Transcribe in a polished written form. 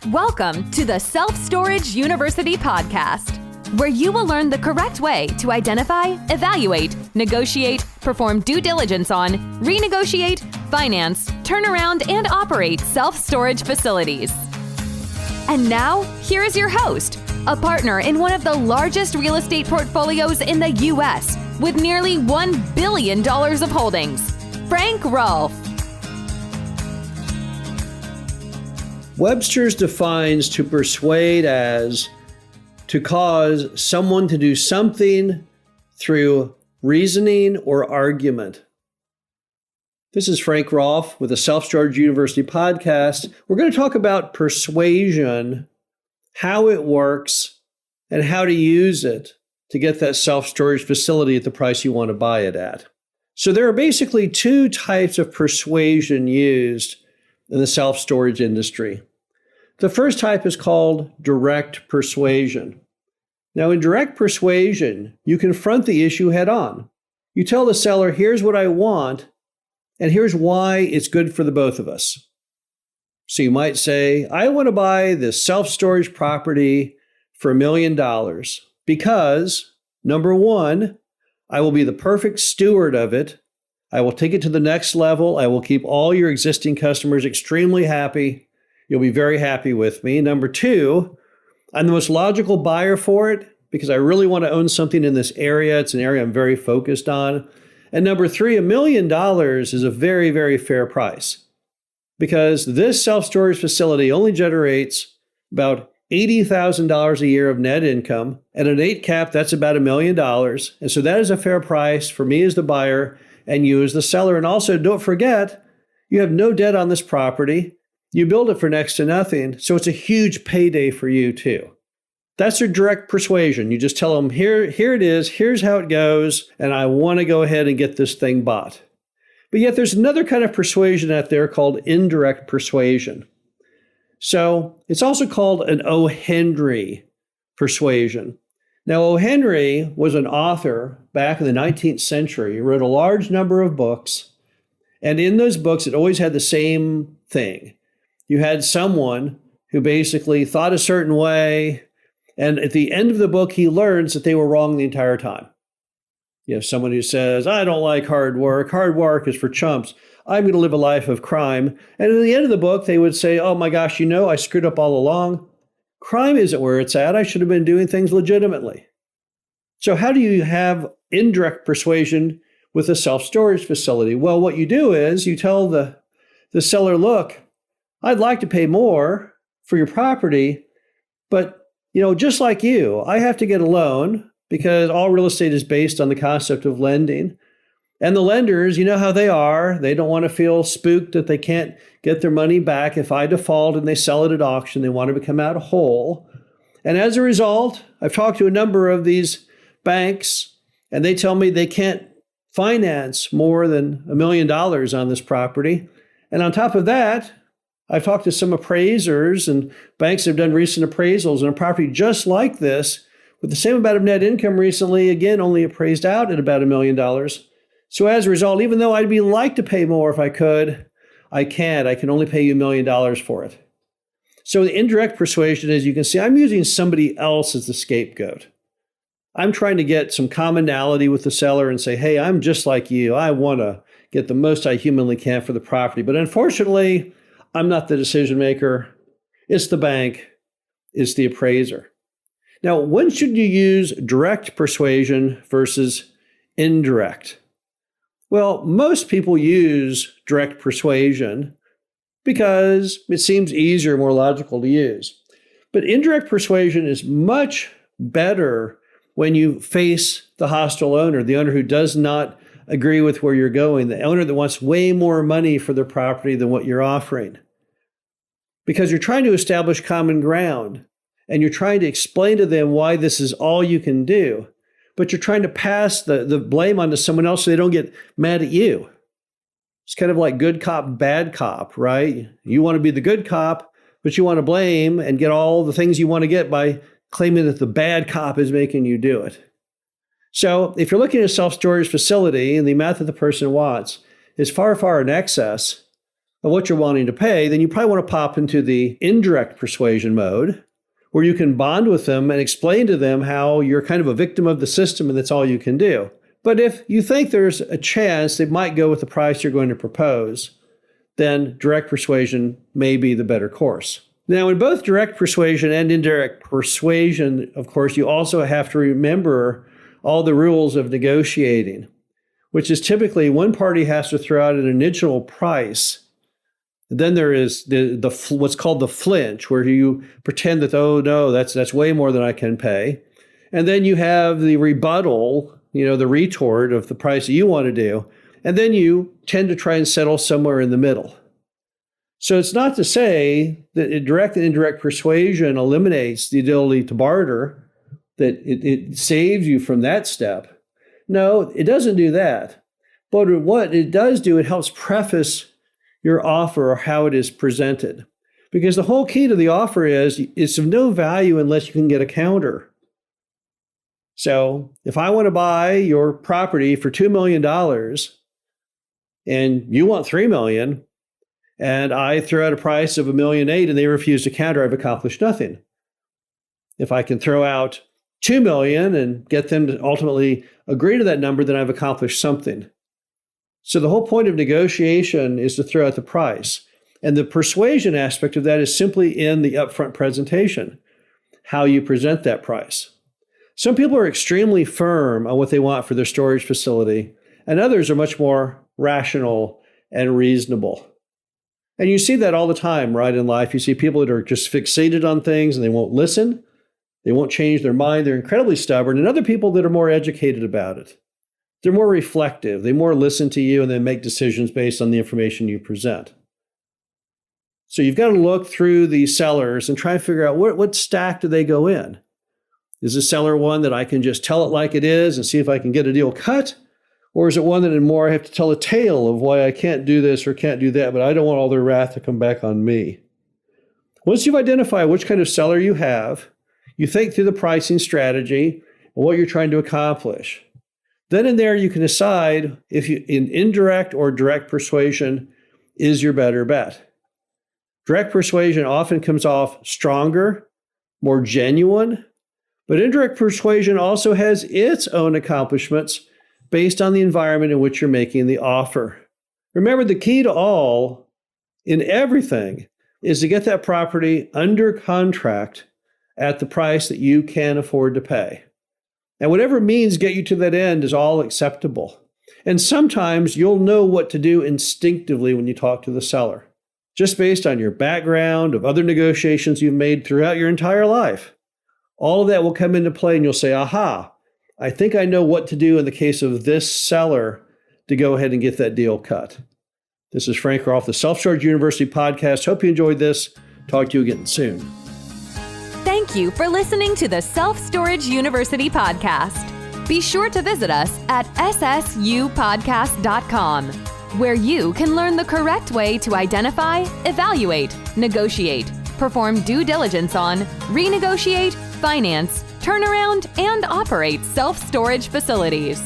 Welcome to the Self-Storage University podcast, where you will learn the correct way to identify, evaluate, negotiate, perform due diligence on, renegotiate, finance, turn around, and operate self-storage facilities. And now, here is your host, a partner in one of the largest real estate portfolios in the U.S. with nearly $1 billion of holdings, Frank Rolfe. Webster's defines to persuade as to cause someone to do something through reasoning or argument. This is Frank Rolfe with the Self-Storage University podcast. We're going to talk about persuasion, how it works, and how to use it to get that self-storage facility at the price you want to buy it at. So there are basically two types of persuasion used in the self-storage industry. The first type is called direct persuasion. Now, in direct persuasion, you confront the issue head on. You tell the seller, here's what I want, and here's why it's good for the both of us. So you might say, I want to buy this self-storage property for $1 million because, number one, I will be the perfect steward of it. I will take it to the next level. I will keep all your existing customers extremely happy. You'll be very happy with me. Number two, I'm the most logical buyer for it because I really want to own something in this area. It's an area I'm very focused on. And number three, $1 million is a very, very fair price because this self-storage facility only generates about $80,000 a year of net income. At an 8 cap, that's about $1 million. And so that is a fair price for me as the buyer and you as the seller. And also, don't forget, you have no debt on this property. You build it for next to nothing, so it's a huge payday for you too. That's your direct persuasion. You just tell them, here it is, here's how it goes, and I want to go ahead and get this thing bought. But yet there's another kind of persuasion out there called indirect persuasion. So it's also called an O. Henry persuasion. Now, O. Henry was an author back in the 19th century. He wrote a large number of books, and in those books, it always had the same thing. You had someone who basically thought a certain way, and at the end of the book, he learns that they were wrong the entire time. You have someone who says, I don't like hard work. Hard work is for chumps. I'm going to live a life of crime. And at the end of the book, they would say, oh my gosh, I screwed up all along. Crime isn't where it's at. I should have been doing things legitimately. So how do you have indirect persuasion with a self-storage facility? Well, what you do is you tell the seller, look, I'd like to pay more for your property, but just like you, I have to get a loan because all real estate is based on the concept of lending. And the lenders, you know how they are. They don't want to feel spooked that they can't get their money back if I default and they sell it at auction. They want to come out whole. And as a result, I've talked to a number of these banks, and they tell me they can't finance more than $1 million on this property. And on top of that, I've talked to some appraisers and banks that have done recent appraisals on a property just like this with the same amount of net income recently, again, only appraised out at about $1 million. So as a result, even though I'd like to pay more if I could, I can't. I can only pay you $1 million for it. So the indirect persuasion, as you can see, I'm using somebody else as the scapegoat. I'm trying to get some commonality with the seller and say, hey, I'm just like you. I want to get the most I humanly can for the property. But unfortunately, I'm not the decision maker. It's the bank. It's the appraiser. Now, when should you use direct persuasion versus indirect? Well, most people use direct persuasion because it seems easier, more logical to use. But indirect persuasion is much better when you face the hostile owner, the owner who does not agree with where you're going, the owner that wants way more money for their property than what you're offering. Because you're trying to establish common ground and you're trying to explain to them why this is all you can do, but you're trying to pass the blame onto someone else so they don't get mad at you. It's kind of like good cop, bad cop, right? You want to be the good cop, but you want to blame and get all the things you want to get by claiming that the bad cop is making you do it. So if you're looking at a self-storage facility and the amount that the person wants is far, far in excess of what you're wanting to pay, then you probably want to pop into the indirect persuasion mode, where you can bond with them and explain to them how you're kind of a victim of the system and that's all you can do. But if you think there's a chance they might go with the price you're going to propose, then direct persuasion may be the better course. Now, in both direct persuasion and indirect persuasion, of course, you also have to remember all the rules of negotiating, which is typically one party has to throw out an initial price. Then there is the what's called the flinch, where you pretend that, oh no, that's way more than I can pay. And then you have the rebuttal, the retort of the price that you want to do. And then you tend to try and settle somewhere in the middle. So it's not to say that direct and indirect persuasion eliminates the ability to barter, that it saves you from that step. No, it doesn't do that. But what it does do, it helps preface your offer or how it is presented. Because the whole key to the offer is it's of no value unless you can get a counter. So if I want to buy your property for $2 million and you want $3 million, and I throw out a price of $1.8 million and they refuse to counter, I've accomplished nothing. If I can throw out $2 million and get them to ultimately agree to that number, then I've accomplished something. So the whole point of negotiation is to throw out the price. And the persuasion aspect of that is simply in the upfront presentation, how you present that price. Some people are extremely firm on what they want for their storage facility, and others are much more rational and reasonable. And you see that all the time, right, in life. You see people that are just fixated on things and they won't listen. They won't change their mind. They're incredibly stubborn. And other people that are more educated about it. They're more reflective. They more listen to you and then make decisions based on the information you present. So you've got to look through these sellers and try and figure out what stack do they go in. Is the seller one that I can just tell it like it is and see if I can get a deal cut? Or is it one that I have to tell a tale of why I can't do this or can't do that, but I don't want all their wrath to come back on me? Once you've identified which kind of seller you have, you think through the pricing strategy and what you're trying to accomplish. Then in there, you can decide if in indirect or direct persuasion is your better bet. Direct persuasion often comes off stronger, more genuine, but indirect persuasion also has its own accomplishments based on the environment in which you're making the offer. Remember, the key to all in everything is to get that property under contract at the price that you can afford to pay. And whatever means get you to that end is all acceptable. And sometimes you'll know what to do instinctively when you talk to the seller, just based on your background of other negotiations you've made throughout your entire life. All of that will come into play and you'll say, aha, I think I know what to do in the case of this seller to go ahead and get that deal cut. This is Frank Rolfe, the Self-Storage University podcast. Hope you enjoyed this. Talk to you again soon. Thank you for listening to the Self-Storage University podcast. Be sure to visit us at ssupodcast.com, where you can learn the correct way to identify, evaluate, negotiate, perform due diligence on, renegotiate, finance, turnaround, and operate self-storage facilities.